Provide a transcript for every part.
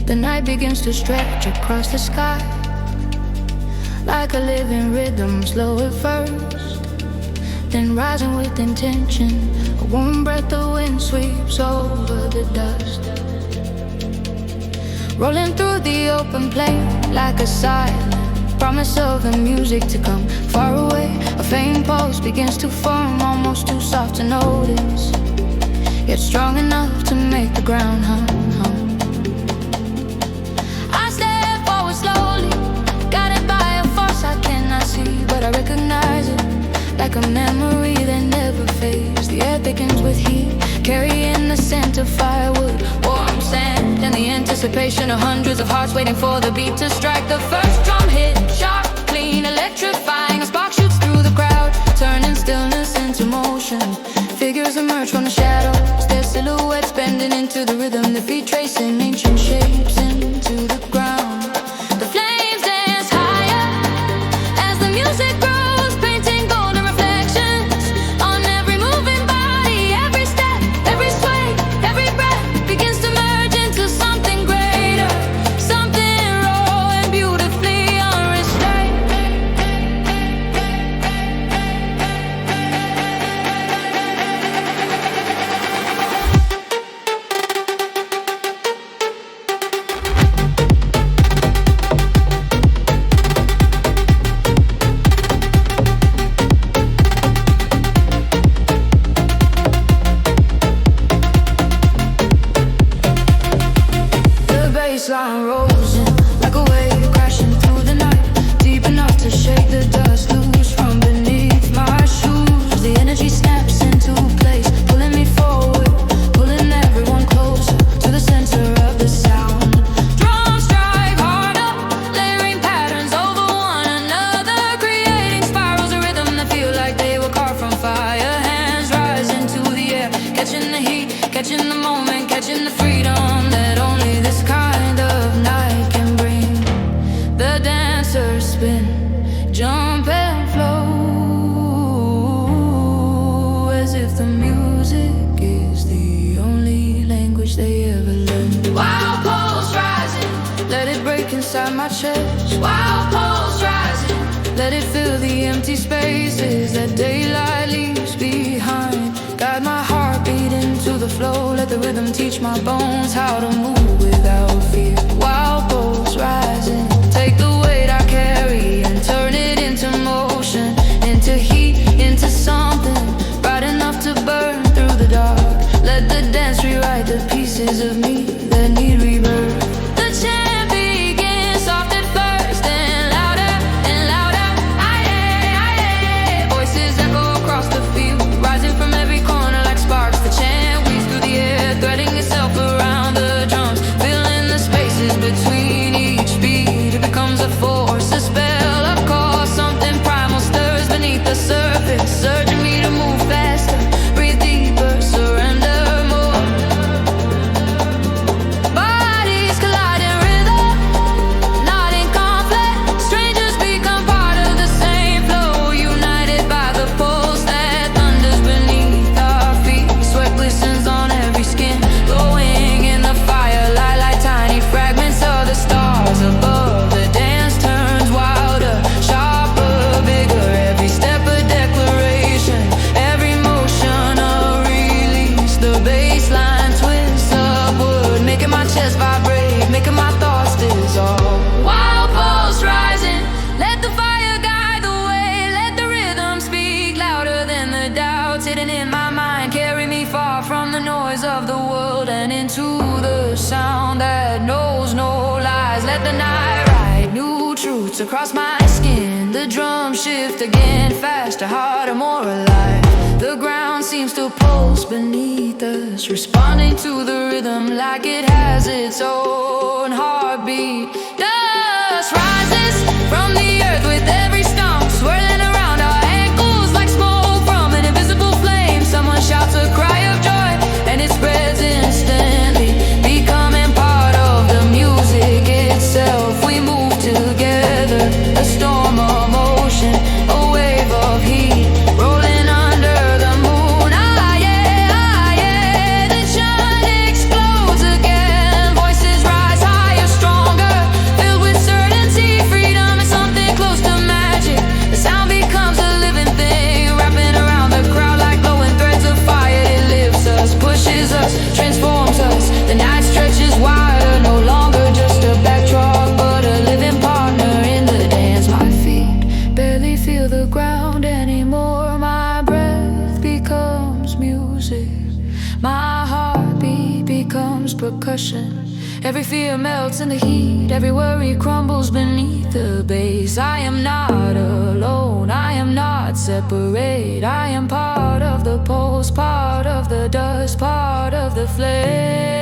The night begins to stretch across the sky, like a living rhythm, slow at first, then rising with intention. A warm breath of wind sweeps over the dust, rolling through the open plain like a silent promise of the music to come. Far away, a faint pulse begins to form, almost too soft to notice, yet strong enough to make the ground hum. I step forward slowly, guided by a force I cannot see, but I recognize it like a memory that never fades. The air thickens with heat, carrying the scent of firewood, warm sand, and the anticipation of hundreds of hearts waiting for the beat to strike. The first drum hit, sharp, clean, electrifying. A spark shoots through the crowd, turning stillness into motion. Figures emerge from the shadows, their silhouettes bending into the rhythm. Their feet tracing ancient shapes into the ground. The flames dance higher as the music grows, painting golden reflections on every moving body. Every step, every sway, every breath begins to merge into something greater, something raw and beautifully unrestrained. The bassline rolls in like a wave crashing through the night, deep enough to shake the dust loose from beneath my shoes. The energy snaps into place, pulling me forward, pulling everyone closer to the center of the sound. Drums strike harder, layering patterns over one another, creating spirals of rhythm that feel like they were carved from fire. Hands rise into the air, catching the heat, catching the moment, catching the freedom that only this kind of night can bring. The dancers spin, jump and flow, as if the music is the only language they ever learned. Wild pulse rising, let it break inside my chest. Wild pulse rising, let it fill the empty spaces that daylight leaves behind. Guide my heartbeat into the flow, let the rhythm teach my bones how to move without fear. Wild pulse rising, take the weight I carry and turn it into motion, into heat, into something bright enough to burn through the dark. Let the dance rewrite the pieces of me that need rebirth. The chant begins soft at first, and louder and louder. Aye, voices echo across the field, rising from every corner like sparks. The chant weaves through the air, threading itself around the drums, filling the spaces between each beat. It becomes a force, a spell, a call. Something primal stirs beneath the surface, urging me to move faster, breathe deeper, surrender more. Bodies collide in rhythm, not in conflict. Strangers become part of the same flow, united by the pulse that thunders beneath our feet. Sweat glistens on every skin, glowing in the firelight like tiny fragments of the stars above. The dance turns wilder, sharper, bigger. Every step a declaration, every motion a release. The bassline twists upward, making my chest vibrate, making my thoughts dissolve. Wild pulse rising, let the fire guide the way. Let the rhythm speak louder than the doubts hidden in my mind. Carry me far from the noise of the world and into the sound that knows no lies. Let the night write new truths across my skin. The drums shift again, faster, harder, more alive. The ground seems to pulse beneath us, responding to the rhythm like it has its own heartbeat. Dust rises from the earth with every stomp, swirling around our ankles like smoke from an invisible flame. Someone shouts a cry of joy, and it spreads instantly, becoming part of the music itself. We move together, a storm of motion, a wave of heat, rolling under the moon. Ah yeah, the chant explodes again. Voices rise higher, Every fear melts in the heat, every worry crumbles beneath the base. I am not alone, I am not separate. I am part of the pulse, part of the dust, part of the flame.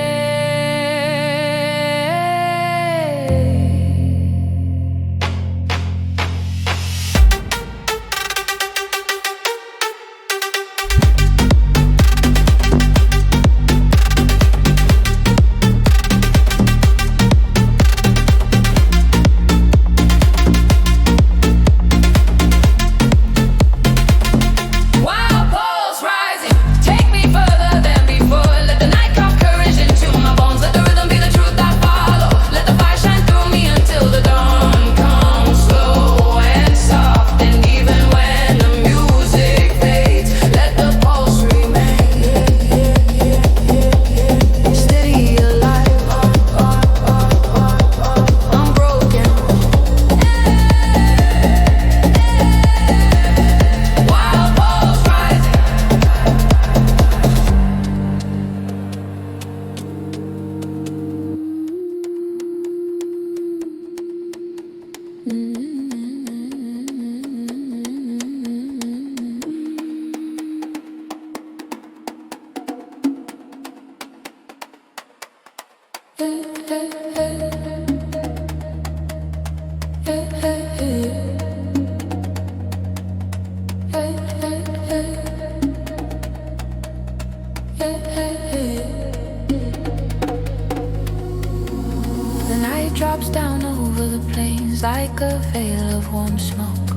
The night drops down over the plains like a veil of warm smoke,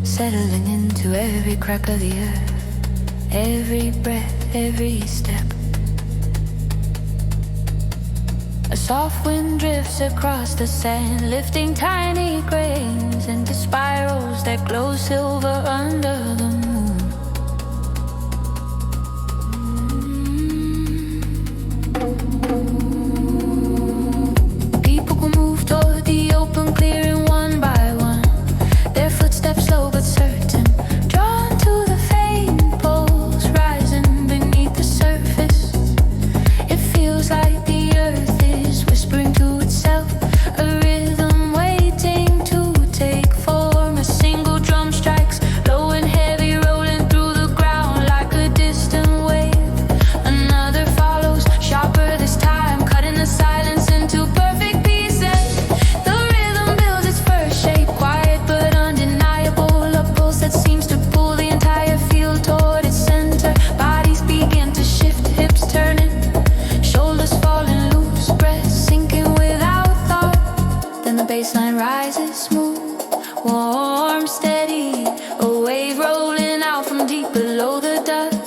settling into every crack of the earth, every breath, every step. A soft wind drifts across the sand, lifting tiny grains into spirals that glow silver under the moon. People will move toward the open clearing one by one, their footsteps slow but certain, drawn to the faint pulse rising beneath the surface. It feels like the earth is whispering to itself, a rhythm waiting to take form. A single drum strikes, low and heavy, rolling through the ground like a distant wave. Another follows, sharper this time, cutting the silence into perfect pieces. The rhythm builds its first shape, quiet but undeniable, a pulse that seems to pull the entire field toward its center. Bodies begin to shift, hips turning, shoulders falling loose, breath sinking without thought. Then the bassline rises smooth, warm, steady, a wave rolling out from deep below the dust.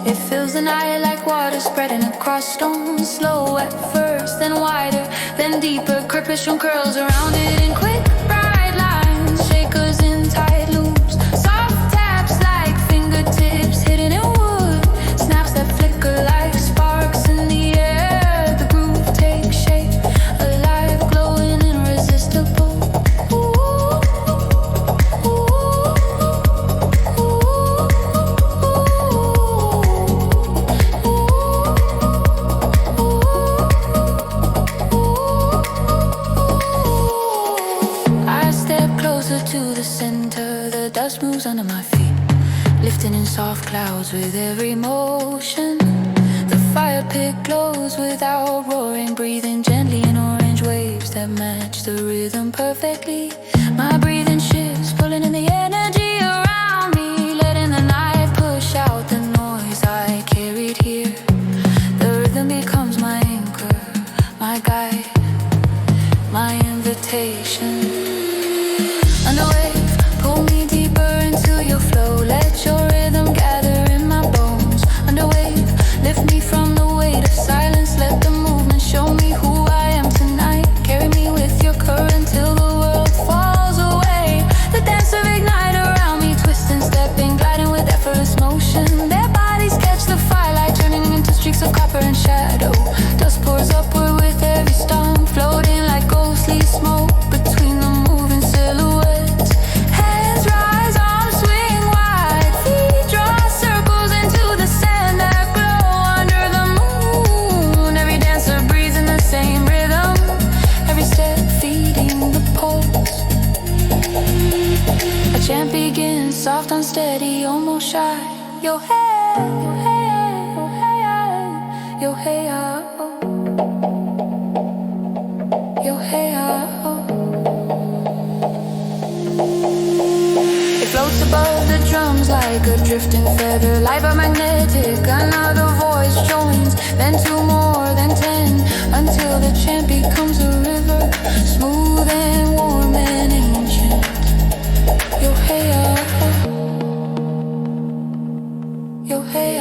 It fills the night like water spreading across stone, slow at first, then wider, then deeper. Percussion curls around it in quick, bright lines, shakers in tight loops, soft taps like fingertips hidden in wood, snaps that flicker like sparks in the air. The groove takes shape, alive, glowing, irresistible. I step closer to the center, the dust moves under my feet, lifting in soft clouds with every motion. The fire pit glows without roaring, breathing gently in orange waves that match the rhythm perfectly. My breathing shifts, pulling in the energy around me, letting the night push out the noise I carried here. The rhythm becomes my anchor, my guide, my invitation. Under wave, pull me deeper into your flow, let your rhythm gather in my bones. Under wave, lift me from the weight of silence, let the movement show me who I am tonight. Carry me with your current till the world falls away. The dancer ignite around me, twisting, stepping, gliding with effortless motion. Their bodies catch the firelight, turning into streaks of copper and shadow. Dust pours upward with every stomp, floating like ghostly smoke between the moving silhouettes. Hands rise, arms swing wide, feet draw circles into the sand that glow under the moon. Every soft, unsteady, almost shy. Yo hey, yo hey, yo hey, yo hey, yo hey, It floats above the drums like a drifting feather, light but magnetic. Another voice joins, then two more, then 10, until the chant becomes a river, smooth and warm and ancient. Yo hey, yo hey,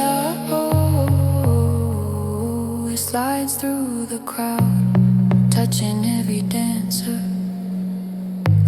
it slides through the crowd, touching every dancer,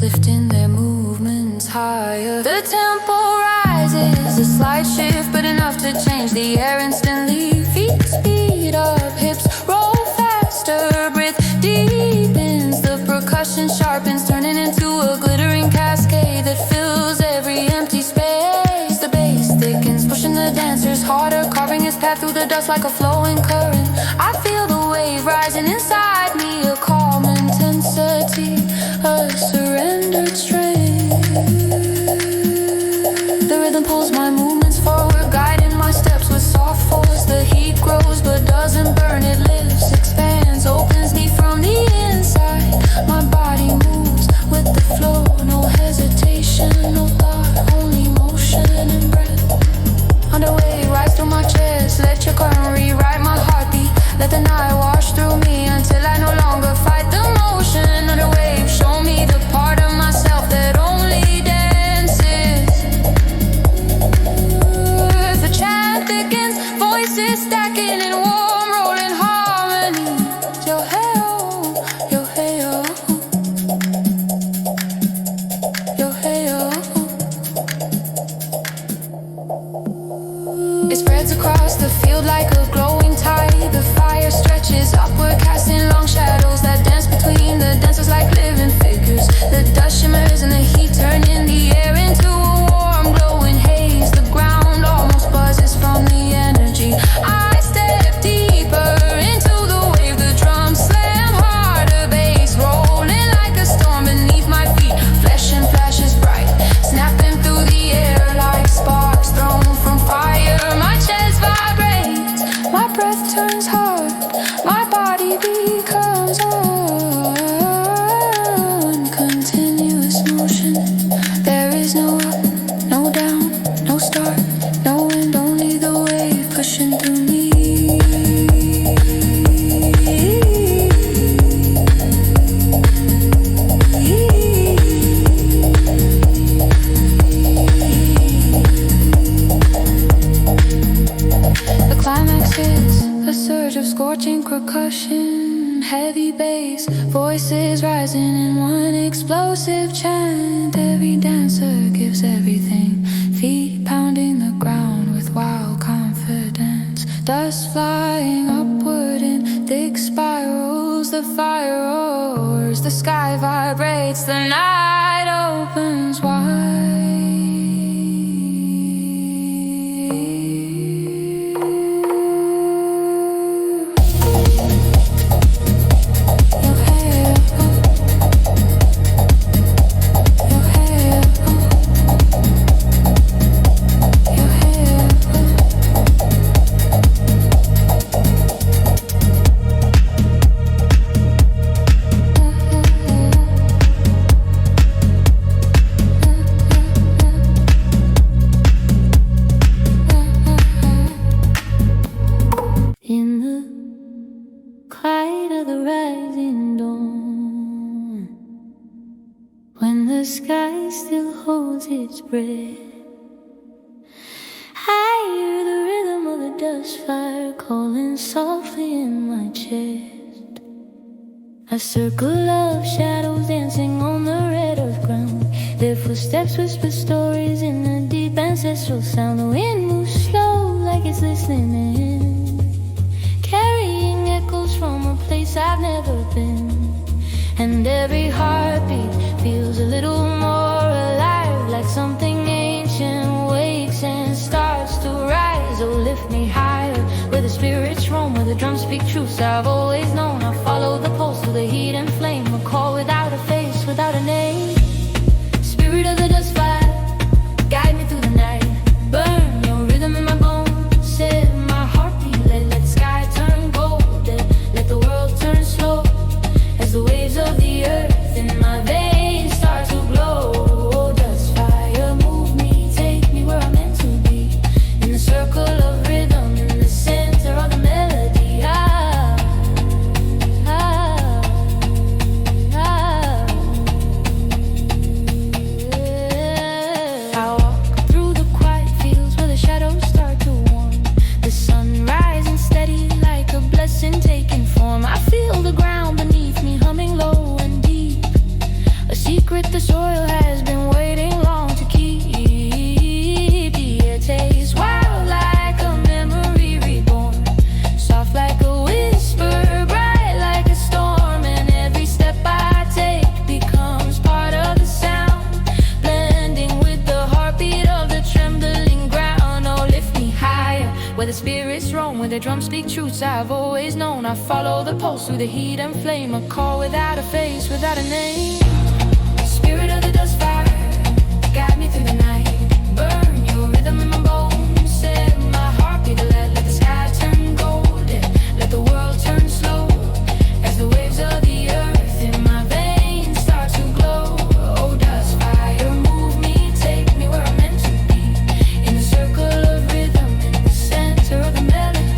lifting their movements higher. The tempo rises, a slight shift, but enough to change the air instantly. Feet speed up, hips roll faster, breath deepens, the percussion sharpens, turning into a glittering cascade that fills every empty space. The bass thickens, pushing the dancers harder, carving its path through the dust like a flowing current. I feel the wave rising inside me, a calm intensity, a surrendered strength. The rhythm pulls my movements forward, guiding my steps with soft force. The heat grows but doesn't burn, it lives, expands, opens me from the inside. My body moves with the flow, no hesitation, no thought, only motion and breath. Underway, rise through my chest, let your current rewrite my heartbeat. Let the night wash through me until I no longer fight the motion. Under wave, show me the part of myself that only dances. The chant thickens, voices stacking in warm rolling harmony. Yo hey oh, yo hey oh, yo hey oh. It spreads across the field like a glowing tide. The fire stretches upward, casting long shadows that dance between the dancers like living figures. The dust shimmers and the heat turning the air into a warm glowing haze. The ground almost buzzes from the energy. I step deeper into the wave, the drums slam harder, bass rolling like a storm beneath my feet. Flesh and flashes bright, snapping through the air like sparks thrown from fire. My chest vibrates, my breath turns hard, my body becomes one continuous motion. There is no up, no down, no start, no end, only the wave pushing through me. The climax hits, a surge of scorching percussion, heavy bass, voices rising in one explosive chant. Every dancer gives everything, feet pounding the ground with wild confidence. Dust flying upward in thick spirals, the fire roars, the sky vibrates, the night opens wide. The sky still holds its breath. I hear the rhythm of the dust fire calling softly in my chest. A circle of shadows dancing on the red earth ground. Their footsteps whisper stories in a deep ancestral sound. The wind moves slow like it's listening, carrying echoes from a place I've never been. And every heartbeat feels a little more alive, like something ancient wakes and starts to rise. Oh, lift me higher, where the spirits roam, where the drums speak truths I've always known. I follow the pulse through the heat and flame, a call without a face, without a name. Spirit of the dust fire, guide me truths I've always known. I follow the pulse through the heat and flame, a call without a face, without a name. Spirit of the dust fire, guide me through the night. Burn your rhythm in my bones, set my heartbeat alight. Let the sky turn golden, let the world turn slow, as the waves of the earth in my veins start to glow. Oh, dust fire, move me, take me where I'm meant to be, in the circle of rhythm, in the center of the melody.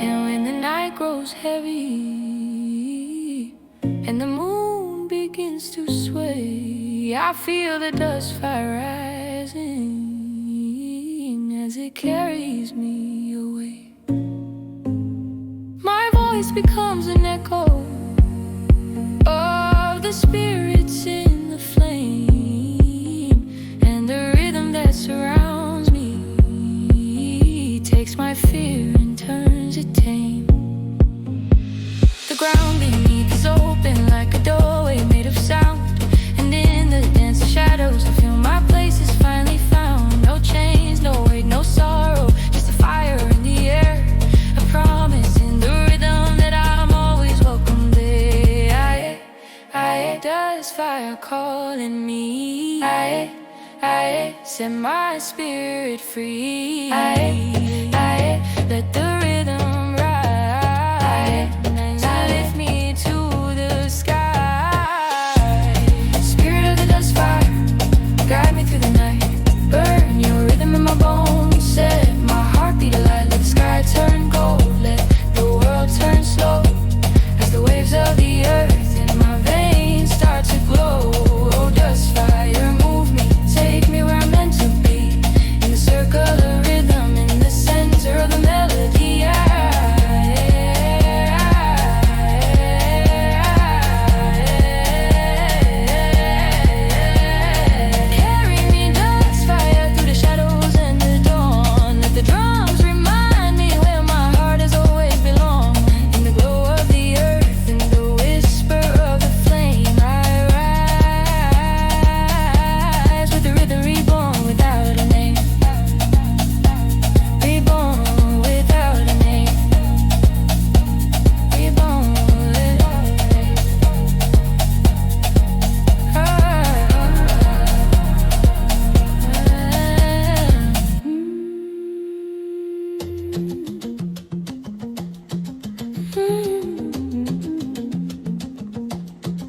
And when the night grows heavy and the moon begins to sway, I feel the dust fire rising as it carries me away. My voice becomes an echo of the spirits in the flame, and the rhythm that surrounds me takes my fear and turns it tame. The ground beneath is open like a doorway made of sound, and in the dance of shadows I feel my place is finally found. No chains, no weight, no sorrow, just a fire in the air, a promise in the rhythm that I'm always welcome there. I dust fire calling me, I set my spirit free. I let the rhythm ride and lift me to the sky. Spirit of the dust fire, guide me through the night. Burn your rhythm in my bones, set my heartbeat alight. Let the sky turn gold, let the world turn slow, as the waves of the earth in my veins start to glow. Oh, dust fire, move me, take me where I'm meant to be, in the circle of rhythm, in the center of the melody. Carry me, dust fire, through the shadows and the dawn. Let the drums remind me where my heart has always belonged, in the glow of the earth, in the whisper of the flame. I rise with the rhythm, reborn without a name, reborn without a name, reborn without a name.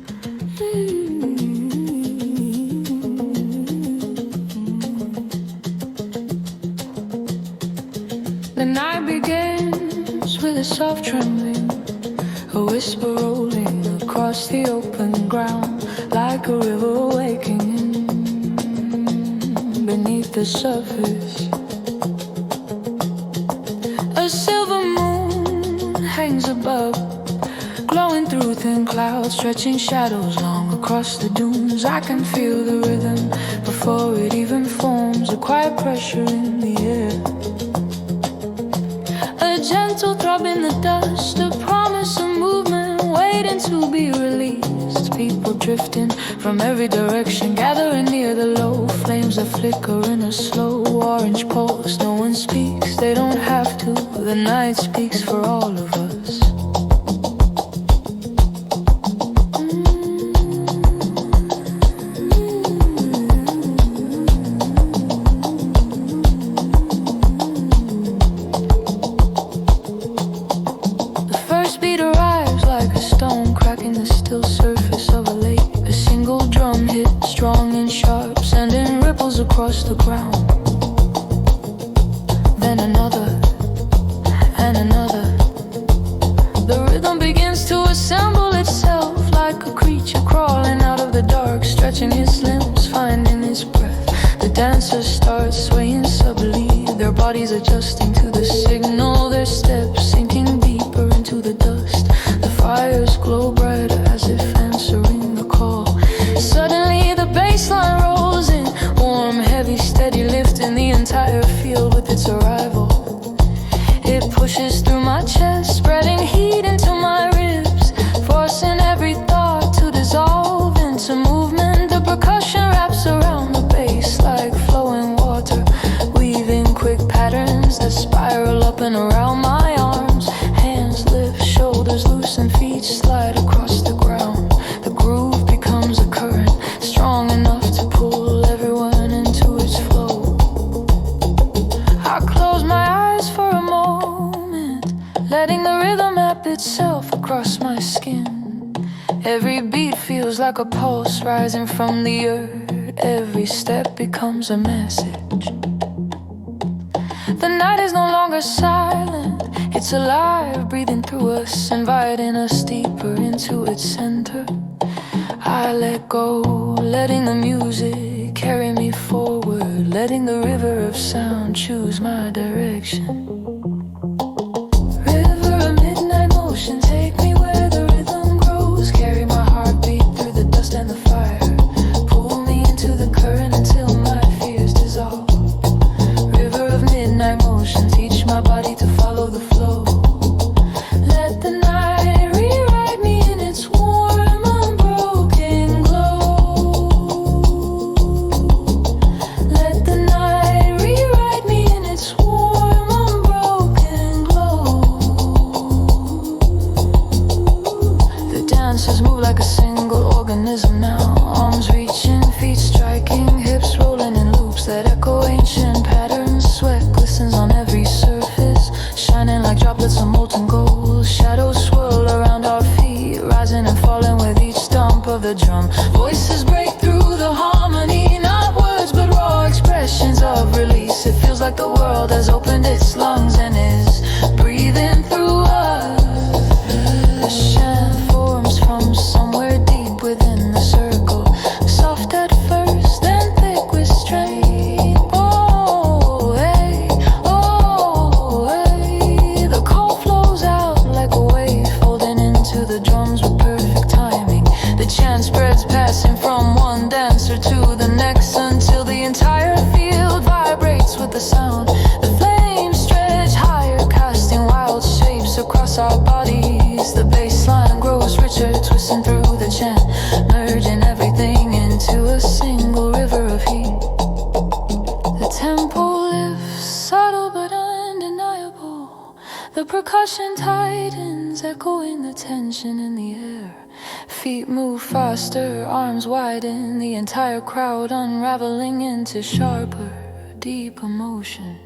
The night begins with a soft trembling, a whisper rolling across the open ground, like a river awakening beneath the surface. A silver moon hangs above, glowing through thin clouds, stretching shadows long across the dunes. I can feel the rhythm before it even forms, a quiet pressure in the air, a gentle throb in the dust, a promise of movement waiting to be released. People drifting from every direction, gathering near the low flames that flicker in a slow orange pulse. No one speaks, they don't have to. The night speaks for all of us. The first beat arrives like a stone cracking the still surface of a lake. A single drum hit, strong and sharp, sending ripples across the ground. Then another and another. The rhythm begins to assemble itself like a creature crawling out of the dark, stretching his limbs, finding his breath. The dancers start swaying subtly, their bodies adjusting to the signal, their steps sinking deeper into the dust. The fires glow brighter as if answering the call. Suddenly the bassline rolls in, warm, heavy, steady, lifting the entire field with its arrival. It pushes through my chest, spreading heat into my ribs, forcing every thought to dissolve into movement. open around my arms. Hands lift, shoulders loosen, feet slide across the ground. The groove becomes a current, strong enough to pull everyone into its flow. I close my eyes for a moment, letting the rhythm map itself across my skin. Every beat feels like a pulse rising from the earth. Every step becomes a message. The night is no longer silent, it's alive, breathing through us, inviting us deeper into its center. I let go, letting the music carry me forward, letting the river of sound choose my direction. River of midnight motion, take me where the rhythm grows. Carry my heartbeat through the dust and the fire. Pull me into the current until my fears dissolve. River of midnight motion, teach my body to follow the flow. Let the night rewrite me in its warm, unbroken glow. Let the night rewrite me in its warm, unbroken glow. The dancers move like a single organism now. Arms reaching, feet striking, hips rolling in loops that echo ancient patterns. Sweat glistens on every surface, shining like droplets of molten gold. Shadows swirl around our feet, rising and falling with each stomp of the drum. Voices break through the harmony, not words but raw expressions of release. It feels like the world has opened its lungs and is breathing through us. The chant forms from somewhere deep within the circle, soft at first, then thick with strain. Oh, hey, the call flows out like a wave, folding into the drums with perfect timing. The chant spreads, passing from one dancer to the next, until the entire field vibrates with the sound. The flames stretch higher, casting wild shapes across our bodies. The bassline grows richer, twisting through the chant, merging everything into a single river of heat. The tempo lifts, subtle but undeniable. The percussion tightens, echoing the tension in the air. Feet move faster, arms widen, the entire crowd unraveling into sharper, deep emotion.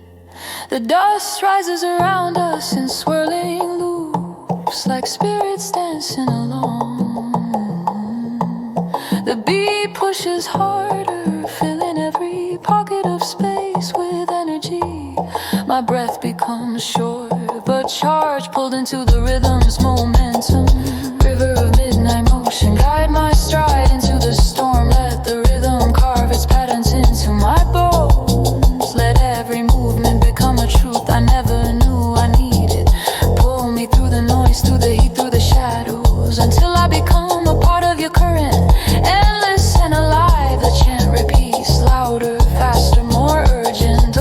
The dust rises around us in swirling loops, like spirits dancing along. The beat pushes harder, filling every pocket of space with energy. My breath becomes short but charged, pulled into the rhythm's momentum. River of midnight motion, guide my stride into the storm. Let the rhythm carve its patterns into my bones. Let every movement become a truth I never knew I needed. Pull me through the noise, through the heat, through the shadows, until I become a part of your current. Endless and alive, the chant repeats, louder, faster, more urgent.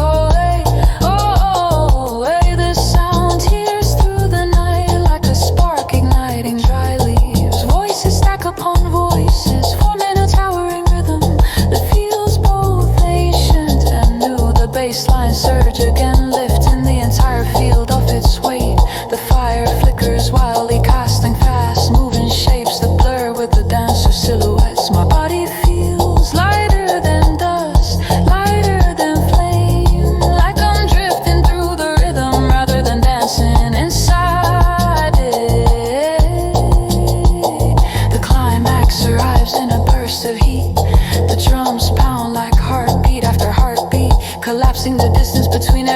Oh, hey, the sound tears through the night like a spark igniting dry leaves. Voices stack upon voices, forming a towering rhythm that feels both ancient and new. The bassline surge again, lifting the entire field off its weight. The fire flickers wildly, casting fast moving shapes that blur with the dancer silhouettes. My body feels lighter than dust, lighter than flame, like I'm drifting through the rhythm rather than dancing inside it. The climax arrives in a burst of heat. The drums pound like heartbeat after heartbeat, collapsing the distance between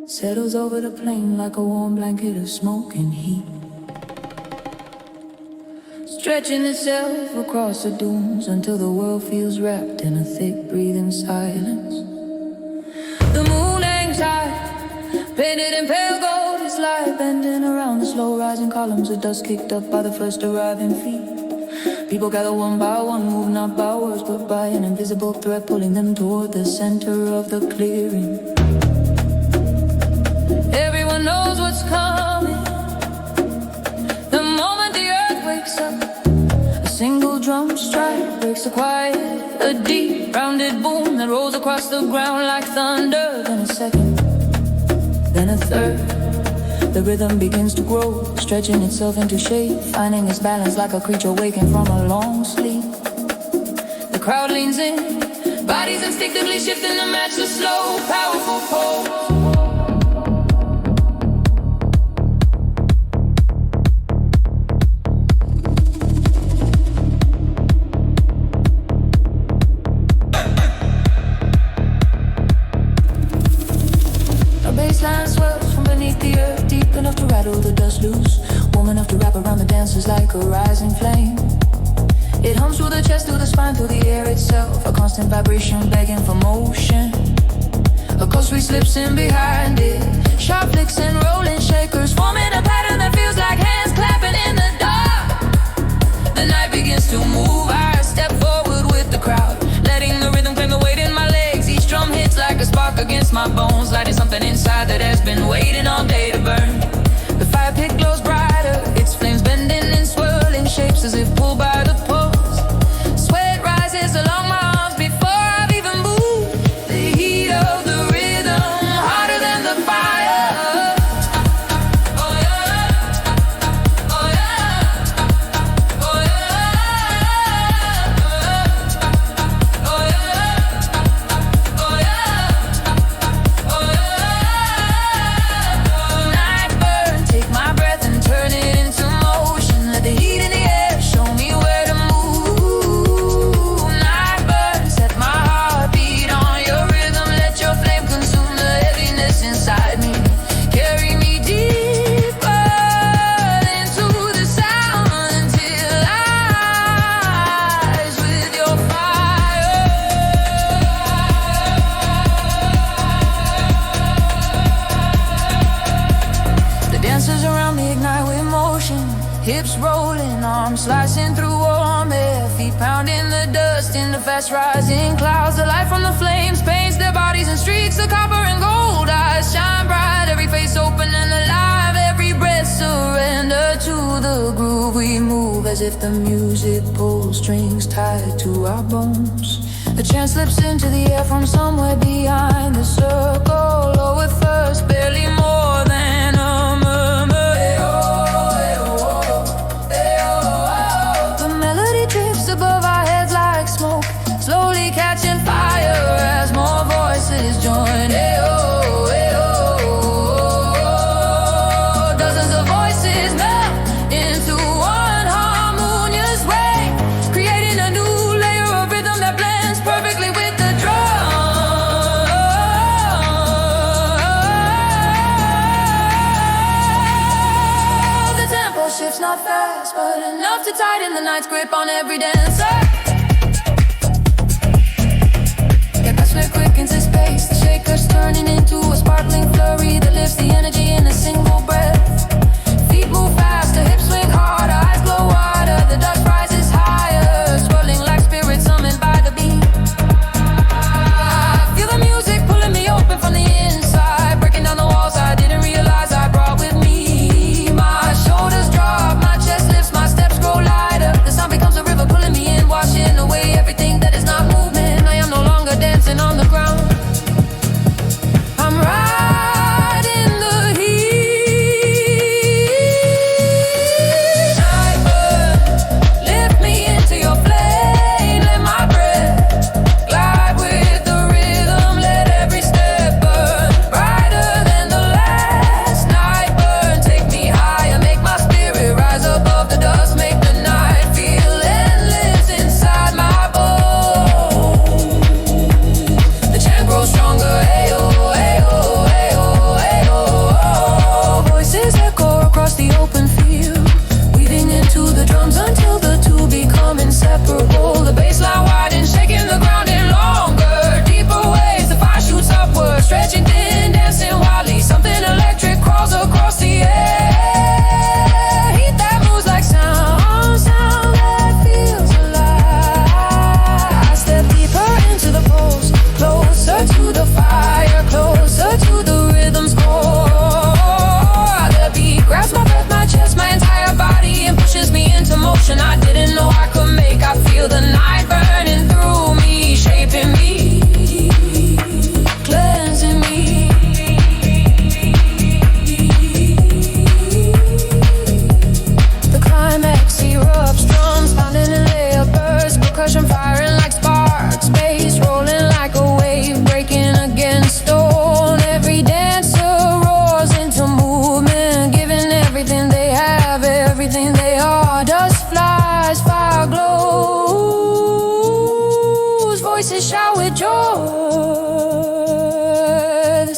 settles over the plain like a warm blanket of smoke and heat, stretching itself across the dunes until the world feels wrapped in a thick breathing silence. The moon hangs high, painted in pale gold, its light bending around the slow rising columns of dust kicked up by the first arriving feet. People gather one by one, moved not by words but by an invisible thread pulling them toward the center of the clearing. Everyone knows what's coming. The moment the earth wakes up, a single drum strike breaks the quiet, a deep rounded boom that rolls across the ground like thunder. Then a second, then a third. The rhythm begins to grow, stretching itself into shape, finding its balance like a creature waking from a long sleep. The crowd leans in, bodies instinctively shifting to match the slow, powerful pulse. Bassline swells from beneath the earth, deep enough to rattle the dust loose, warm enough to wrap around the dancers like a rising flame. It hums through the chest, through the spine, through the air itself, a constant vibration begging for motion. A ghostly slips in behind it, sharp flicks and rolling shakers, forming a pattern that feels like hands clapping in the dark. The night begins to move, I step forward with the crowd, letting the rhythm claim the weight in my legs. Each drum hits like a spark against my bones, lighting something inside that has been waiting all day to burn. The fire pit glows brighter, its flames bending in swirling shapes as if pulled by the pulse. Sweat rises along my arms before I've even moved. The heat of the rhythm, hotter than the fire. Oh yeah, oh yeah, oh yeah, oh yeah, oh yeah, oh yeah. Night burn, take my breath and turn it into motion. Let the heat in the air show me where to move. Night burn, set my heartbeat on your rhythm. Let your flame consume the heaviness inside me. Carry me deeper into the sound until I rise with your fire. The dancers around me ignite with motion, hips rolling, arms slicing through warm air, feet pounding the dust in the fast rising clouds. The light from the flames paints their bodies in streaks of copper and gold. Eyes shine bright, every face open and alive, every breath surrender to the groove. We move as if the music pulls strings tied to our bones. A chant slips into the air from somewhere behind the circle. Oh, at first barely more than a murmur. The melody drifts above our heads like smoke, slowly catching fire as more voices join. Dozens of voices melt into one harmonious way, creating a new layer of rhythm that blends perfectly with the drum. The tempo shifts not fast, but enough to tighten the night's grip on every dancer. Yeah, that's where quickens the space. The shakers turning into a sparkling flurry that lifts the energy in a single breath. Feet move faster, hips swing harder, eyes glow wider. The dust rises higher, swirling like spirits summoned by the beat. I feel the music pulling me open from the inside, breaking down the walls I didn't realize I brought with me. My shoulders drop, my chest lifts, my steps grow lighter. The sound becomes a river pulling me in, washing away everything that is not movement. I am no longer dancing on the ground, I'm right.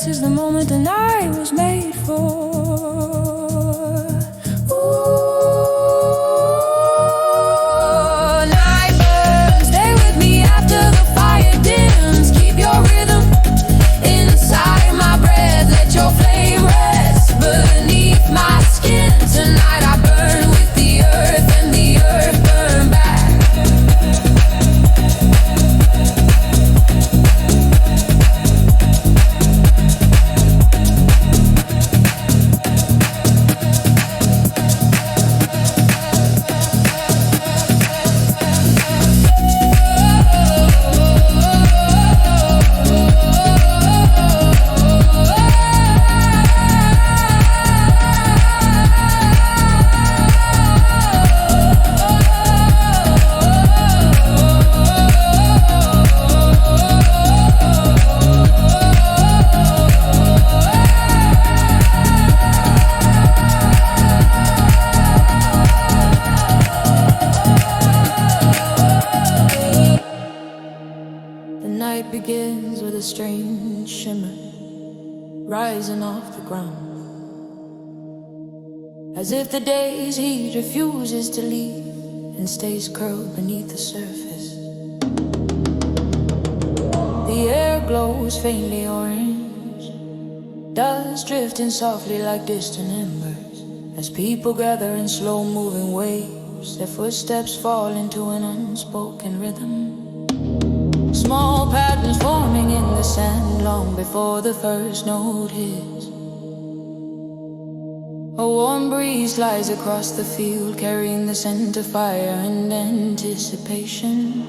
is the moment the night was made for. Night birds, stay with me after the fire dims. Keep your rhythm inside my breath. Let your flame rest beneath my skin. Tonight I burn with the earth and the earth burn back. Begins with a strange shimmer rising off the ground, as if the day's heat refuses to leave and stays curled beneath the surface. The air glows faintly orange, dust drifting softly like distant embers, as people gather in slow-moving waves. Their footsteps fall into an unspoken rhythm. Small patterns forming in the sand long before the first note hits. A warm breeze slides across the field, carrying the scent of fire and anticipation.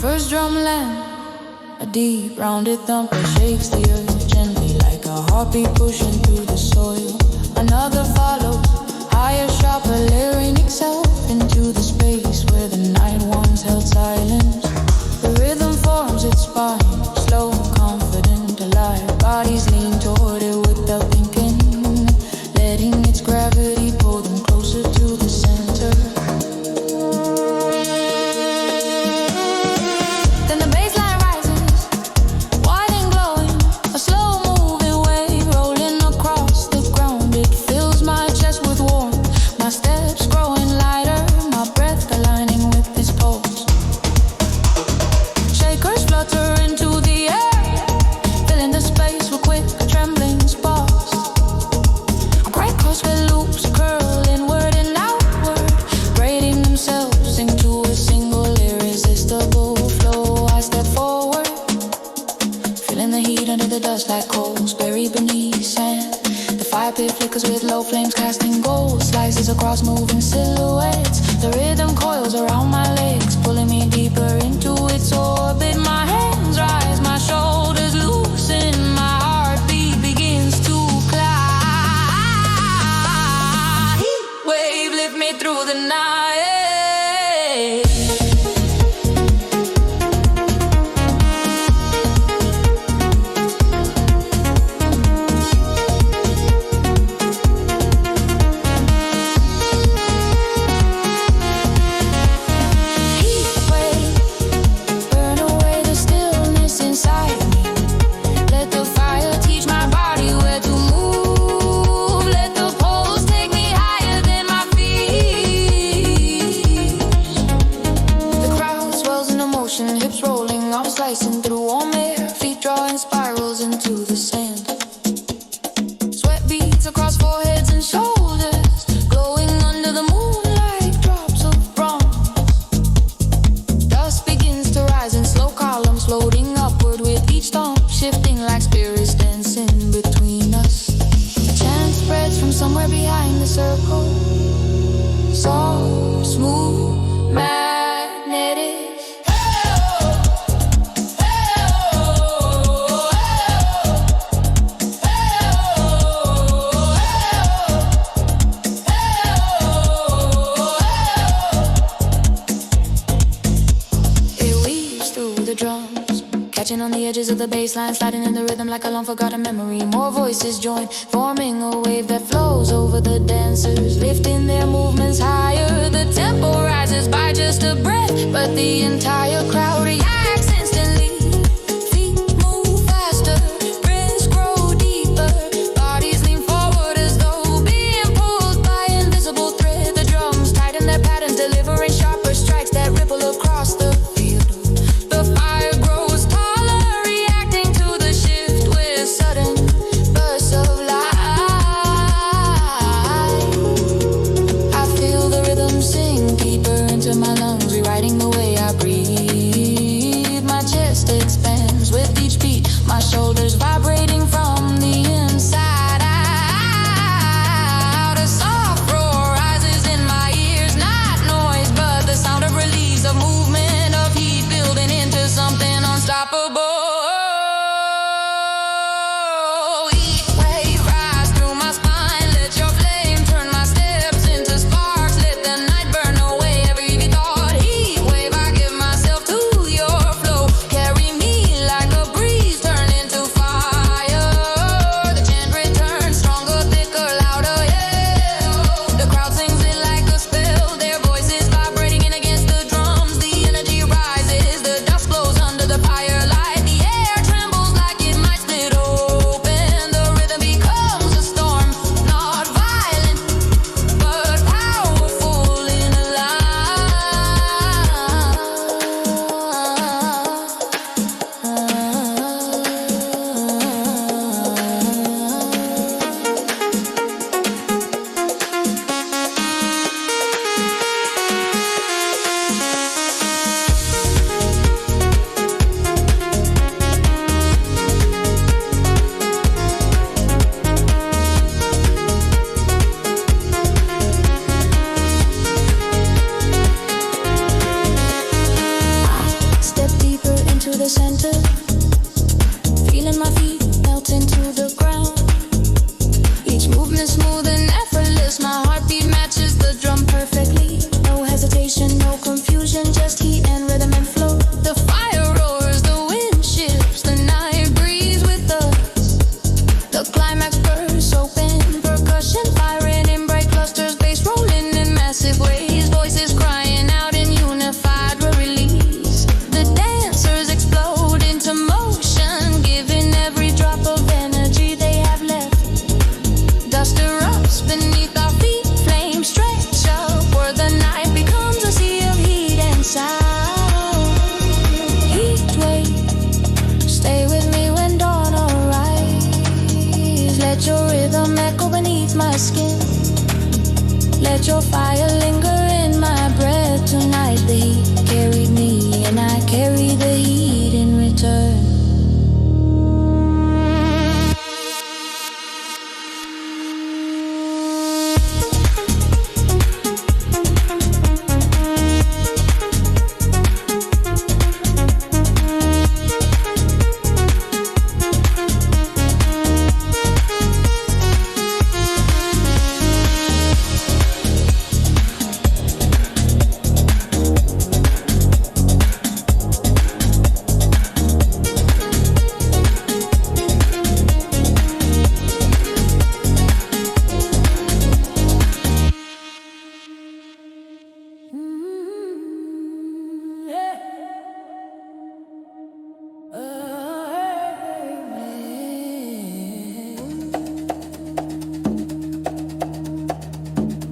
First drumline, a deep rounded thump that shakes the earth gently like a heartbeat pushing through the soil. Another follows, higher, sharper, layering itself into the space where the night once held silence. The rhythm forms its spine, slow, confident, alive. Bodies lean toward it without thinking, letting its gravity pull them closer to the center. Across moving silhouettes, the rhythm coils around my legs, pulling me deeper into its orbit. My hands rise, my shoulders loosen, my heartbeat begins to climb. Heat wave lift me through the night. edges of the bassline, sliding in the rhythm like a long forgotten memory. More voices join, forming a wave that flows over the dancers, lifting their movements higher. The tempo rises by just a breath, but the entire crowd reacts instantly. Feet move faster, breaths grow deeper, bodies lean forward as though being pulled by invisible thread. The drums tighten their patterns, delivering sharper strikes that ripple across the field. The fire grows taller, reacting to the shift with sudden bursts of light. I feel the rhythm sink deeper into my lungs, rewriting the way I breathe. My chest expands with each beat, my shoulders vibrating from the inside out. A soft roar rises in my ears, not noise, but the sound of release, of movement, of heat building into something unstoppable. Heat wave rise through my spine, let your flame turn my steps into sparks. Let the night burn away every thought. Heat wave, I give myself to your flow. Carry me like a breeze, turn into fire. The chant returns, stronger, thicker, louder, yeah. The crowd sings it like a spell, their voices vibrating in against the drums. The energy rises, the dust blows under the firelight. The air trembles like it might split open. The rhythm becomes a storm, not violent, but powerful in a Step deeper into the center, feeling my feet melt into the ground. Each movement smooth and effortless, my heartbeat matches the drum perfectly. No hesitation, no confusion, just heat and rhythm and flow. The fire roars, the wind shifts, the night breathes with us. The climax bursts open, percussion firing in bright clusters, bass rolling in massive waves, voices crying out in unified release. The dancers explode into motion, giving every drop of energy they have left. Dust erupts beneath our feet, flames stretch upward. The night becomes a sea of heat and sound. Heat wave, stay with me when dawn arrives. Let your rhythm echo beneath my skin. Let your fire linger in my breath. Tonight the heat carried me, and I carry the heat in return.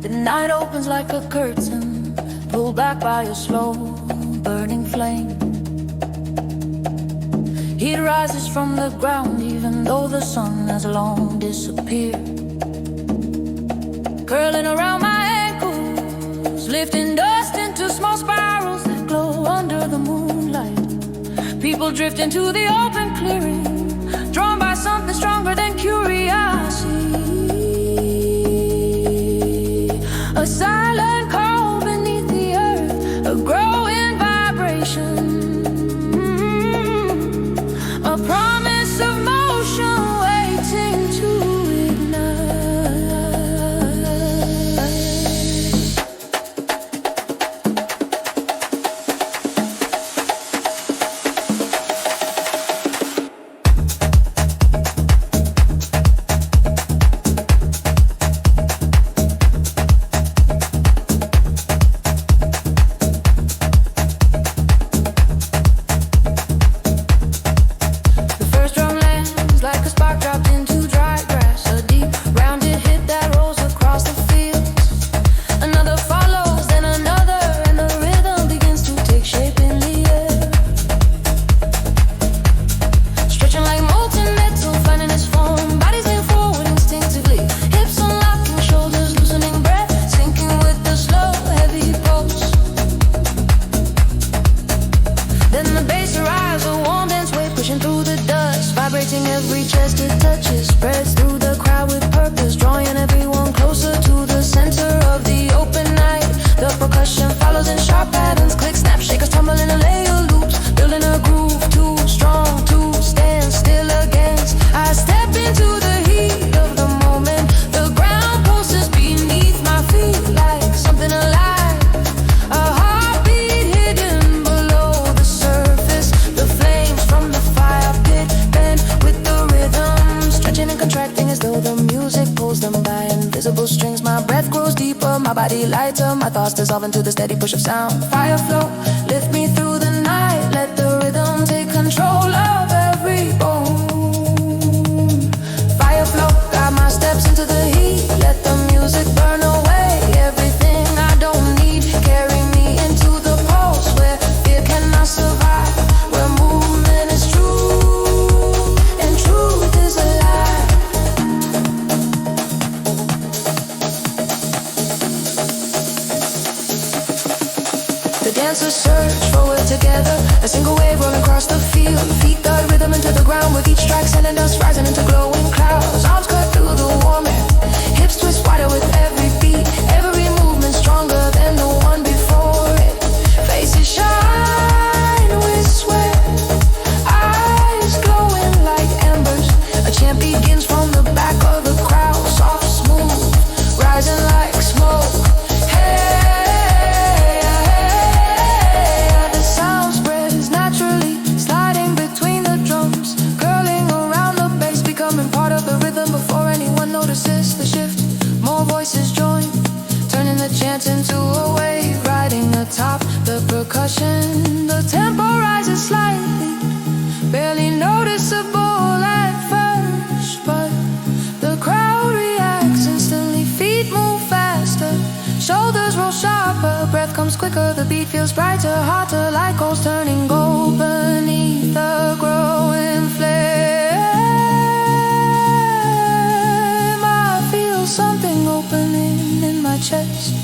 The night opens like a curtain, pulled back by a slow burning flame. Heat rises from the ground even though the sun has long disappeared. Curling around my ankles, lifting dust into small spirals that glow under the moonlight. People drift into the open clearing, drawn by something stronger than curiosity. A silent call beneath the earth, a growing vibration, a promise of motion waiting to ignite. every chest it touches spreads through the crowd with purpose, drawing everyone closer to the center of the open night. The percussion follows in sharp patterns, click, snap, shakers tumble in a layer loops, building a groove too strong to stand still against. I step into the heat of the moment, the ground pulses beneath my feet like something alive, a heartbeat hidden below the surface. The flames from the fire pit bend with the rhythm, stretching and contracting as though the music pulls them by invisible strings. My breath grows deeper, my body lighter, my thoughts dissolve into the steady push of sound. Fire flow, lift me through the night, let the rhythm take control of every bone. Fire flow, guide my steps into the heat, let the music burn away everything I don't need. Carry me into the pulse where fear cannot survive, where movement is true and truth is alive. The dancers search for it together, a single wave rolling across the field. Feet guide rhythm into the ground with each track sending dust rising into glowing clouds. Arms cut through the warm air, hips twist wider with every beat, every movement stronger than the one before it. Faces shine with sweat, eyes glowing like embers. A chant begins from the back of the crowd, soft, smooth, rising like smoke. The shift, more voices join, turning the chant into a wave, riding atop the percussion. The tempo rises slightly, barely noticeable at first, but the crowd reacts instantly. Feet move faster, shoulders roll sharper, breath comes quicker, the beat feels brighter, hotter, like coals turning gold beneath the growing flame. Something opening in my chest,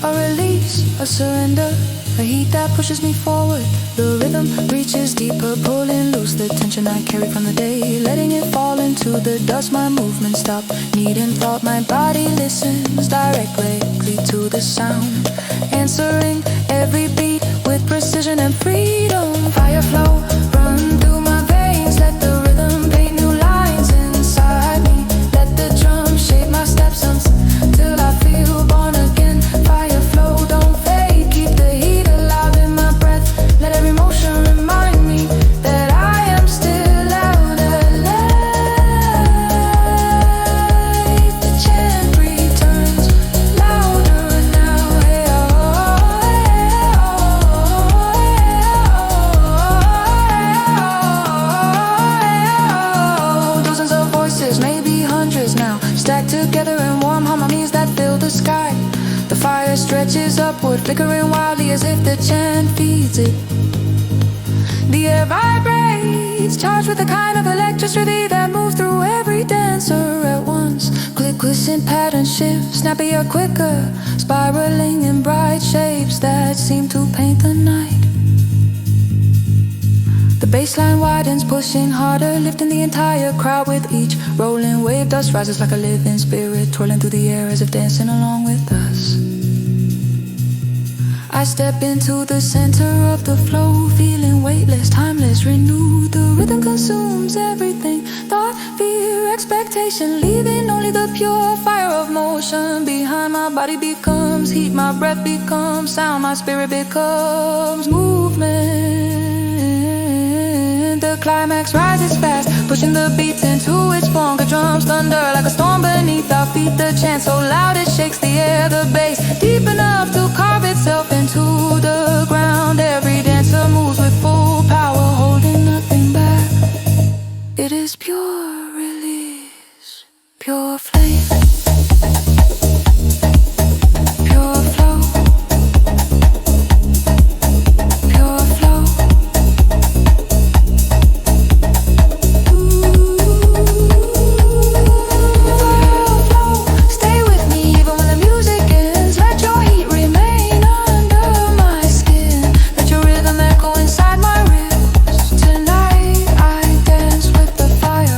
a release, a surrender, a heat that pushes me forward. The rhythm reaches deeper, pulling loose the tension I carry from the day, letting it fall into the dust. My movements stop, needing thought. My body listens directly to the sound, answering every beat with precision and freedom. Fire flow, run through my veins, let the rhythm paint new lines inside me. Let the drum shape my steps until I feel born again. Fire flow, don't fade, keep the heat alive in my breath. Let every motion remind me that I am still out alive. The chant returns louder now. Hey, oh, hey, oh, hey, oh, hey, oh. Dozens of voices, maybe hundreds now, stacked together in warm harmonies that fill the sky. The fire stretches upward, flickering wildly as if the chant feeds it. The air vibrates, charged with a kind of electricity that moves through every dancer at once. Click, glisten, pattern shift, snappier, quicker, spiraling in bright shapes that seem to paint the night. The bassline widens, pushing harder, lifting the entire crowd with each rolling wave. Dust rises like a living spirit, twirling through the air as if dancing along with us. I step into the center of the flow, feeling weightless, timeless, renewed. The rhythm consumes everything, thought, fear, expectation, leaving only the pure fire of motion behind. My body becomes heat, my breath becomes sound, my spirit becomes movement. The climax rises fast, pushing the beats into its form. The drums thunder like a storm beneath our feet. The chant so loud it shakes the air. The bass deep enough to carve itself into the ground. Every dancer moves with full power, holding nothing back. It is pure release, pure flame. Fire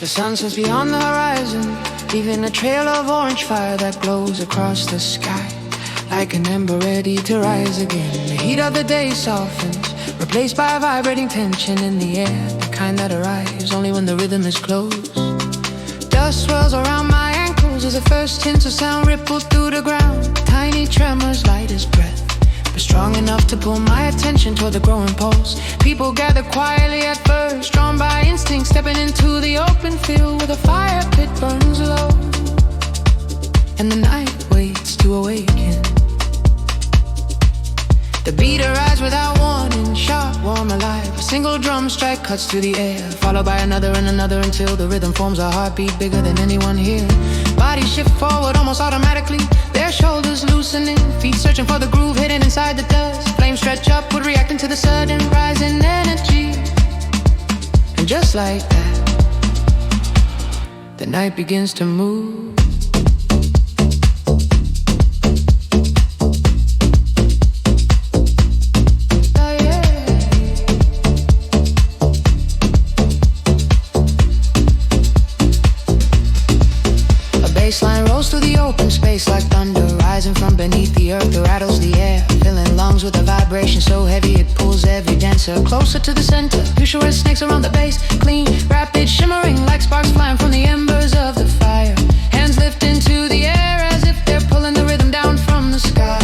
The sun sets beyond the horizon, leaving a trail of orange fire that glows across the sky, like an ember ready to rise again. The heat of the day softens, replaced by a vibrating tension in the air, the kind that arrives only when the rhythm is close. Dust swirls around my ankles as the first hints of sound ripple through the ground. Tiny tremors, light as breath, but strong enough to pull my attention toward the growing pulse. People gather quietly at first, drawn by instinct, stepping into the open field where the fire pit burns low, and the night waits to awaken. The beat arrives without warning, sharp, warm, alive. A single drum strike cuts through the air, followed by another and another until the rhythm forms a heartbeat bigger than anyone here. Bodies shift forward almost automatically, their shoulders loosening, feet searching for the groove hidden inside the dust. Flames stretch upward, reacting to the sudden rise in energy. And just like that, the night begins to move. Bassline rolls through the open space like thunder, rising from beneath the earth. It rattles the air, filling lungs with a vibration so heavy it pulls every dancer closer to the center. You sure as snakes around the base, clean, rapid, shimmering like sparks flying from the embers of the fire. Hands lift into the air as if they're pulling the rhythm down from the sky.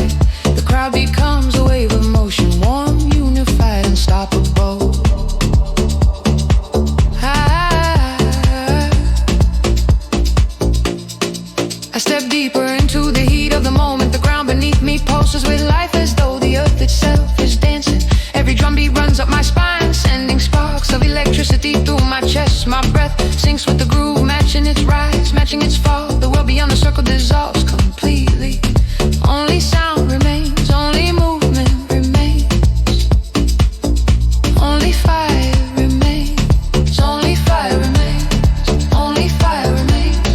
The crowd becomes a wave of motion, warm, unified, unstoppable. I step deeper into the heat of the moment. The ground beneath me pulses with life as though the earth itself is dancing. Every drumbeat runs up my spine, sending sparks of electricity through my chest. My breath syncs with the groove, matching its rise, matching its fall. The world beyond the circle dissolves completely. Only sound remains, only movement remains. Only fire remains, only fire remains, only fire remains,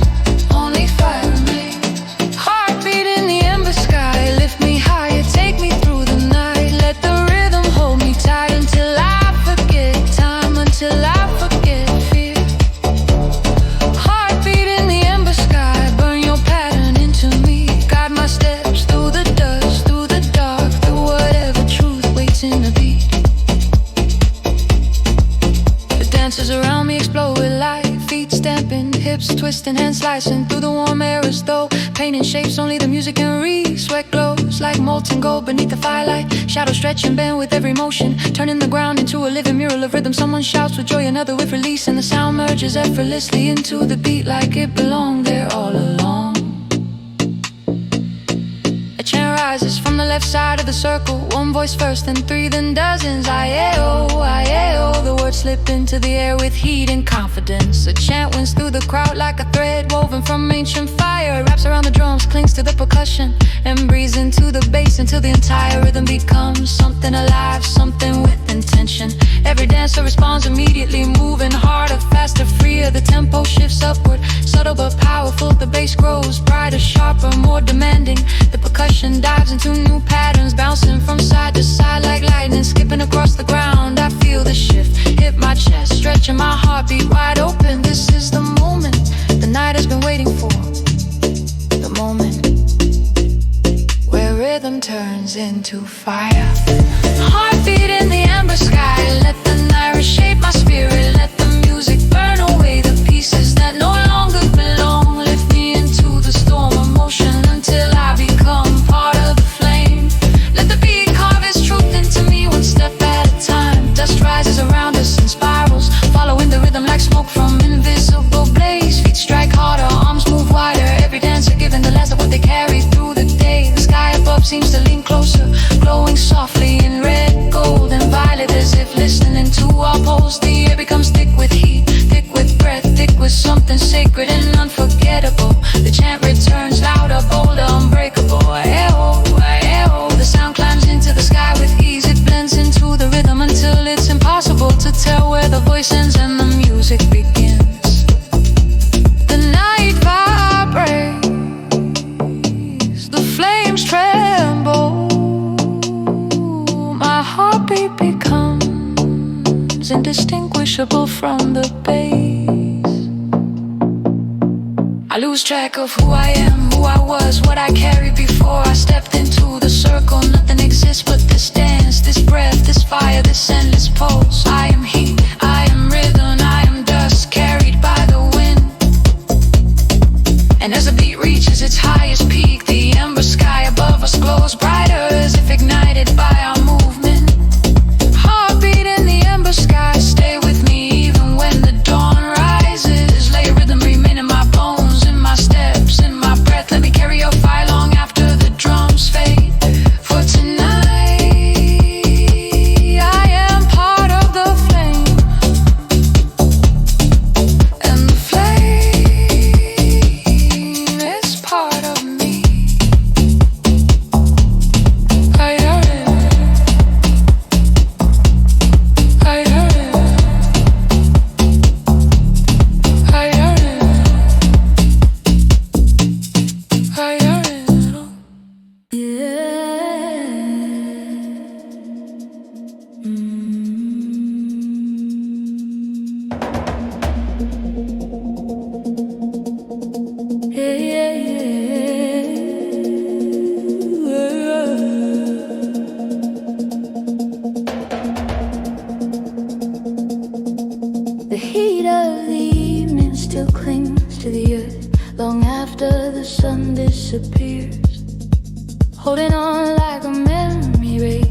only fire remains. Heartbeat in the ember sky, lift me higher, take me through the night. Let the rhythm hold me tight until I forget time, until I forget fear. Heartbeat in the ember sky, burn your pattern into me. Guide my steps through the dust, through the dark, through whatever truth waits in the beat. The dancers around me explode with light, feet stamping, hips twisting, hands slicing through the warm air as though painting shapes only the music can read. Sweat glows like molten gold beneath the firelight, shadows stretch and bend with every motion, turning the ground into a living mural of rhythm. Someone shouts with joy, another with release, and the sound merges effortlessly into the beat like it belonged there all along. A chant rises from the left side of the circle, one voice first, then three, then dozens. Aye-oh, the words slip into the air with heat and confidence. A chant winds through the crowd like a thread woven from ancient fire. It wraps around the drums, clings to the percussion, and breathes into the bass until the entire rhythm becomes something alive, something with intention. Every dancer responds immediately, moving harder, faster, freer. The tempo shifts upward, subtle but powerful. The bass grows brighter, sharper, more demanding. The percussion dives into new patterns, bouncing from side to side like lightning, skipping across the ground. I feel the shift hit my chest, stretching my heartbeat wide open. This is the moment the night has been waiting for. The moment where rhythm turns into fire. Heartbeat in the amber sky, let the night reshape my spirit. Let the music burn away the pieces that no longer belong. Lift me into the storm of motion until I become part of the flame. Let the beat carve its truth into me, one step at a time. Dust rises around us in spirals, following the rhythm like smoke from invisible blaze. Feet strike harder, arms move wider, every dancer giving the last of what they carry through the day. The sky above seems to lean closer, glowing softly in red, gold, and violet, as if listening to our pulse. The air becomes thick with heat, thick with breath, thick with something sacred and unforgettable. The chant returns louder, bolder, unbreakable. Aye-oh, the sound climbs into the sky with ease. It blends into the rhythm until it's impossible to tell where the voice ends and the music begins. The night vibrates, the flames tremble, my heartbeat becomes indistinguishable from the bass. I lose track of who I am, who I was, what I carried before I stepped into the circle. Nothing exists but this dance, this breath, this fire, this endless pulse. I am heat, I am rhythm, I am dust, carried by the wind. And as the beat reaches its highest peak, the ember sky above us glows brighter as if ignited by our movement. Heartbeat in the ember sky, stay with me even when the dawn rises. Let your rhythm remain in my bones, in my steps, in my breath. Let me carry your fire long after the drums fade. For tonight, I am part of the flame, and the flame is part of me. I heard it. I heard it. I heard it. I heard it. The heat of the evening still clings to the earth long after the sun disappears, holding on like a memory ray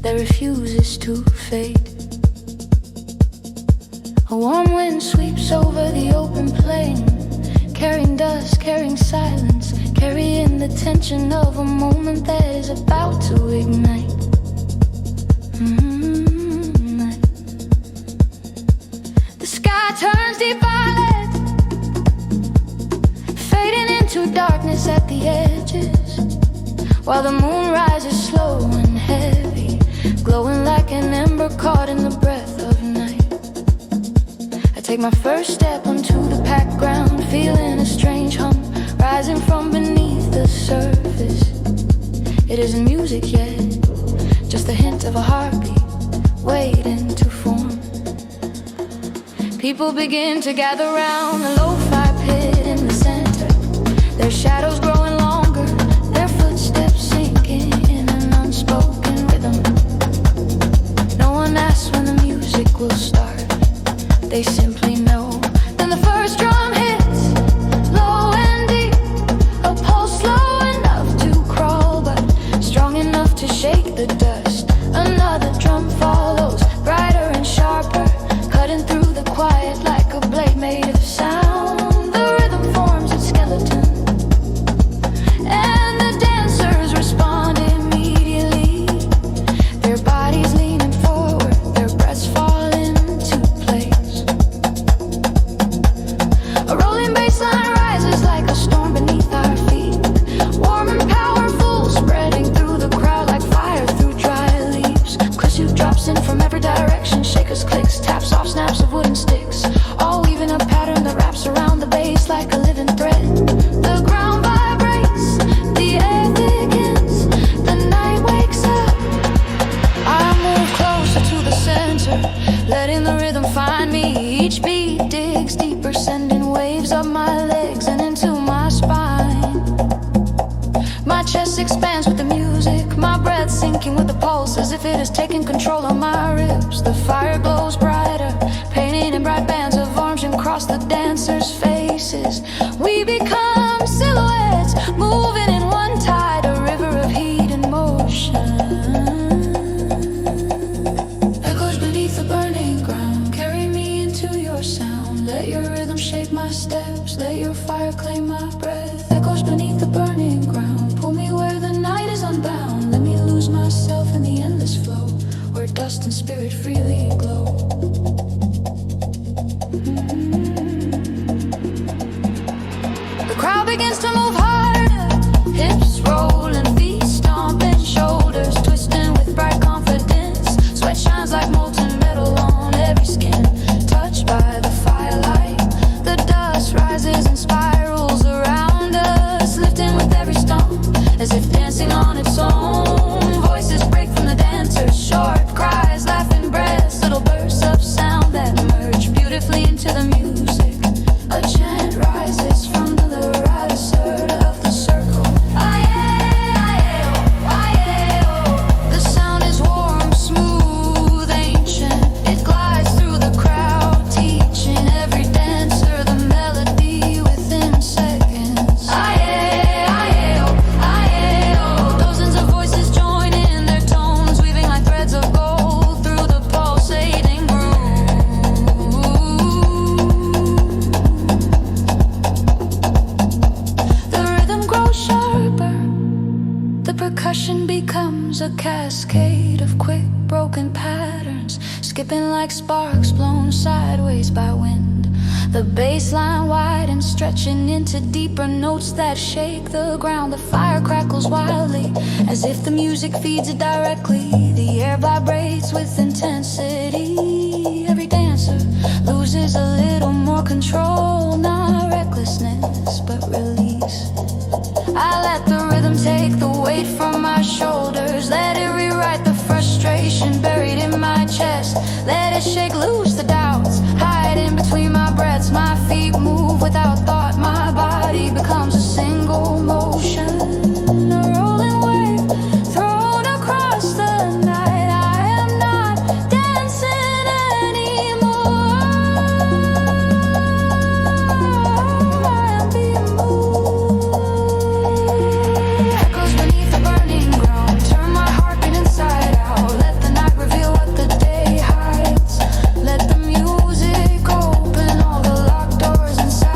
that refuses to fade. A warm wind sweeps over the open plain, carrying dust, carrying silence, carrying the tension of a moment that is about to ignite. The sky turns deep violet, fading into darkness at the edges, while the moon rises slow and heavy, glowing like an ember caught in the breath of night. I take my first step onto the packed ground, feeling a strange hum rising from beneath the surface. It isn't music yet, just the hint of a heartbeat waiting to form. People begin to gather round the lo-fi pit in the center, their shadows growing longer, their footsteps sinking in an unspoken rhythm. No one asks when the music will start, they simply know. Then the first drum hits, low and deep, a pulse slow enough to crawl, but strong enough to shake the dust. Another drum follows, brighter and sharper, cutting through the quiet like a blade made of sound. The rhythm forms its skeleton, and the dancers respond immediately, their bodies leaning forward, their breaths fall into place. A rolling bassline rises like a storm beneath our feet, warm and powerful, spreading through the crowd like fire through dry leaves. Pursuit drops in from every direction, shakers, clicks, taps off snaps of wooden sticks, all weaving a pattern that wraps around the bass like a living thread. The ground vibrates, the air thickens, the night wakes up. I move closer to the center, letting the rhythm find me. Each beat digs deeper, sending waves up my legs and into my spine. My chest expands with the music, my breath sinking with the pulse, as if it has taken control of my ribs. The fire glows brighter, painted in bright bands of orange across the dancers' faces. We become silhouettes, moving in one tide, a river of heat and motion. Echoes beneath the burning ground, carry me into your sound. Let your rhythm shape my steps, let your fire claim my breath. Echoes beneath the burning ground, pull me where the night is unbound. Let me lose myself in the endless flow, where dust and spirit freely glow. The crowd begins to move harder, hips rolling, feet stomping, shoulders twisting with bright confidence. Sweat shines like molten metal on every skin, touched by the firelight. The dust rises and spirals around us, lifting with every stomp, as if dancing on its own. Voices break from the dancers, short cries, laughing breaths, little bursts of skipping like sparks blown sideways by wind. The bass line wide and stretching into deeper notes that shake the ground. The fire crackles wildly as if the music feeds it directly. The air vibrates with intensity. Every dancer loses a little more control. Not recklessness, but release. I let the rhythm take the weight from my shoulders. Let it rewrite the frustration buried in my chest. Let it shake loose the doubts hiding between my breaths. My feet move without thought. My body becomes a single motion. A rolling wave thrown across the night. I am not dancing anymore. I am being moved. Echoes beneath the burning ground. Turn my heartbeat inside out. Let the night reveal what the day hides. Let the music open all the locked doors inside.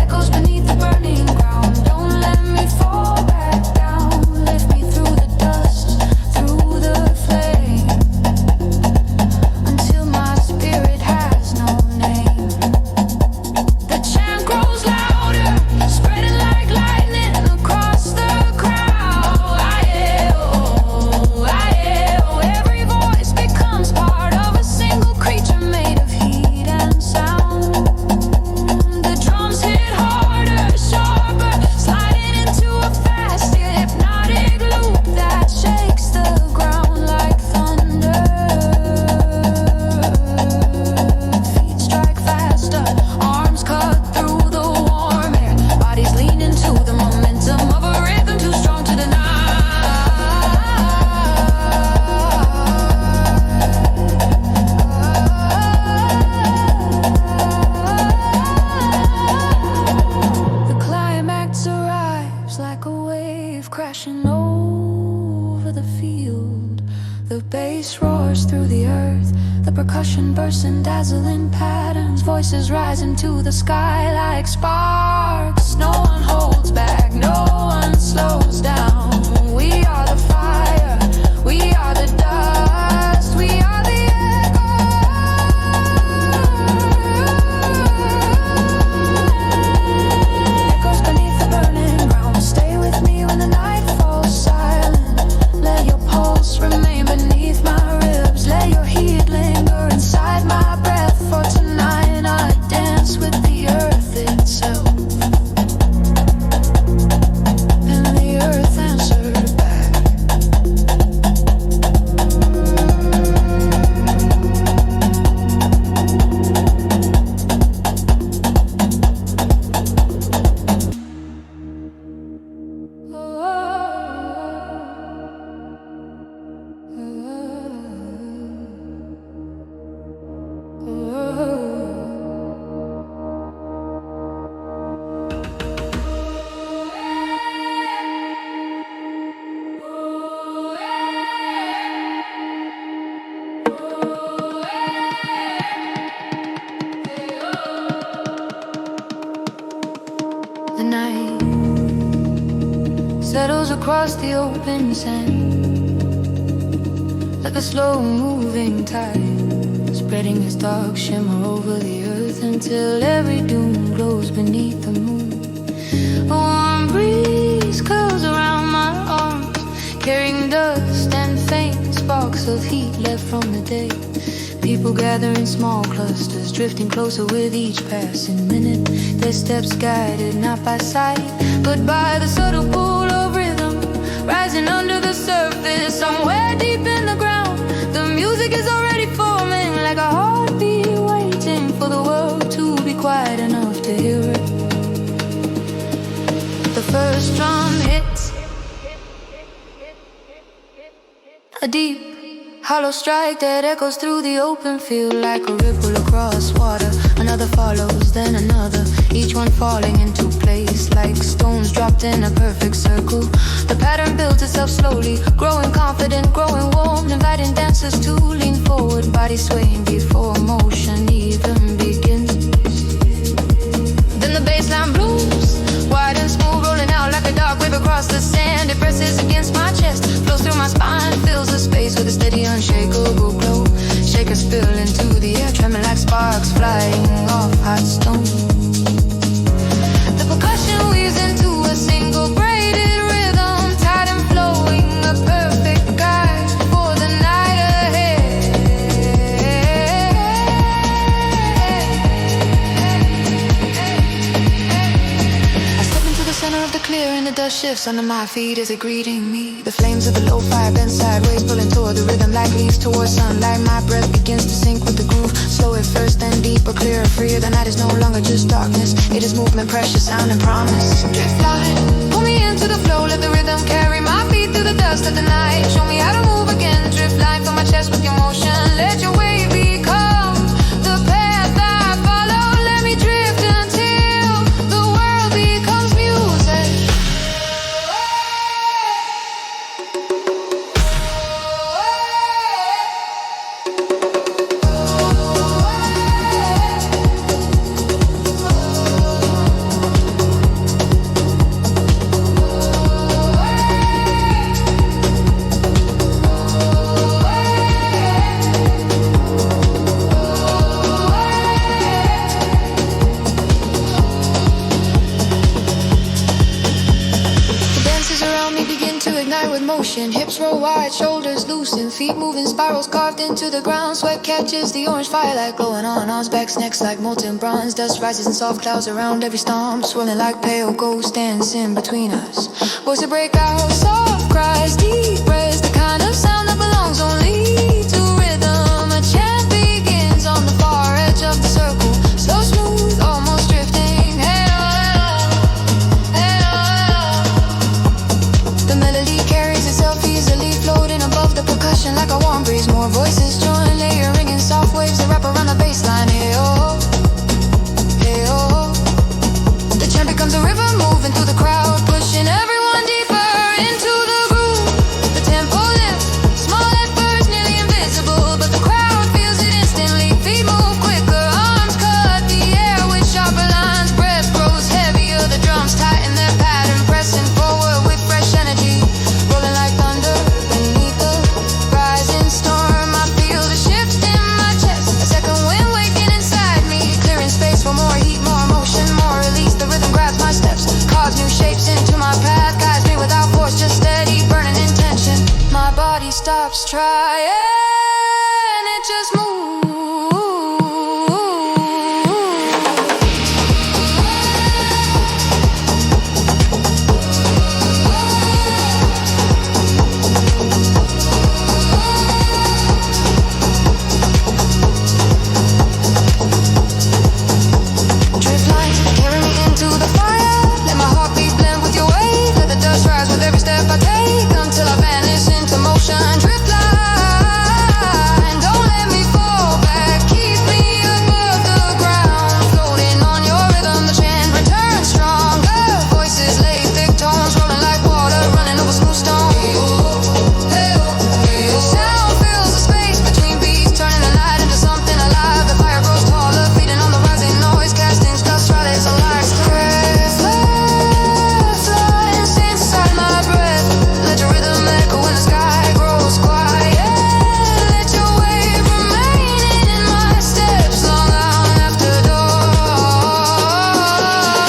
Echoes beneath the burning ground. Don't let me fall back down. Lift me through the dust, through the flame, until my spirit has no name. The chant grows louder, spreading like lightning across the crowd. Every voice becomes part of a single creature made of heat and sound. The drums hit harder, sharper, sliding into a fast yet hypnotic loop that shakes the ground like thunder. Feet strike faster, arms cut through the warm air. Bodies lean into the momentum of a rhythm too strong to deny. The climax arrives like a wave crashing over the field. The bass roars through the earth. The percussion bursts in dazzling patterns. Voices rise into the sky like sparks. No one holds back, no one slows down. We are the fire, we are the dust, we are the echo. Echoes beneath the burning ground. Stay with me when the night falls silent. Let your pulse remain beneath my ribs. Let your heat linger inside my breath. For tonight I dance with the earth itself. And the earth answered back. The night settles across the open sand like a slow-moving tide, spreading its dark shimmer over the earth until every dune glows beneath the moon. A warm breeze curls around my arms, carrying dust and faint sparks of heat left from the day. People gather in small clusters, drifting closer with each passing minute. Their steps guided not by sight, but by the subtle pull of rhythm, rising under the surface, somewhere deep in the ground. The music is already forming, like a heartbeat waiting for the world to be quiet enough to hear it. The first drum hits, a deep hollow strike that echoes through the open field like a ripple across water. Another follows, then another, each one falling into place like stones dropped in a perfect circle. The pattern builds itself slowly, growing confident, growing warm, inviting dancers to lean forward, body swaying before motion even begins. Then the bassline blooms, wide and smooth, rolling out like a dark wave across the sand. It presses against against my chest, flows through my spine, fills the space with a steady, unshakable glow. Shakers spill into the air, tremor like sparks flying off hot stone. The percussion weaves into a single braided rhythm, tight and flowing, a perfect guide for the night ahead. I step into the center of the clearing, the dust shifts under my feet as it greeting me. The flames of the low fire bend sideways, pulling toward the rhythm like leaves towards sunlight. My breath begins to sync with the groove, slow at first, then deeper, clearer, freer. The night is no longer just darkness, it is movement, precious sound and promise. Drift line, pull me into the flow, let the rhythm carry my feet through the dust of the night. Show me how to move again, drift line, fill my chest with your motion. Let your wave become the path I follow. Let me drift until the world becomes music. With motion, hips roll wide, shoulders loosen, feet moving spirals carved into the ground. Sweat catches the orange firelight glowing on arms, backs, necks like molten bronze. Dust rises in soft clouds around every stomp, swirling like pale ghosts dance in between us. Voices break out, soft cries, deep breaths, the kind of sound that belongs only to rhythm. A chant begins on the far edge of the circle, so smooth, almost drifting. Hey, oh, hey, oh. The melody carries itself easily, floating above the percussion like a warm breeze. More voices join, layering in soft waves that wrap around the bassline. Hey oh, hey oh. The chant becomes a river moving through the crowd, pushing everyone deeper into the groove. The tempo lifts, small at first, nearly invisible, but the crowd feels it instantly. Feet move quicker, arms cut the air with sharper lines. Breath grows heavier, the drums tighten their pattern, pressing forward with fresh energy. Rolling like thunder beneath the rising storm. I feel the shift in my chest, a second wind waking inside me, clearing space for more heat, more motion, more release. The rhythm grabs my steps, carves new shapes into my path, guides me without force, just steady burning intention. My body stops trying.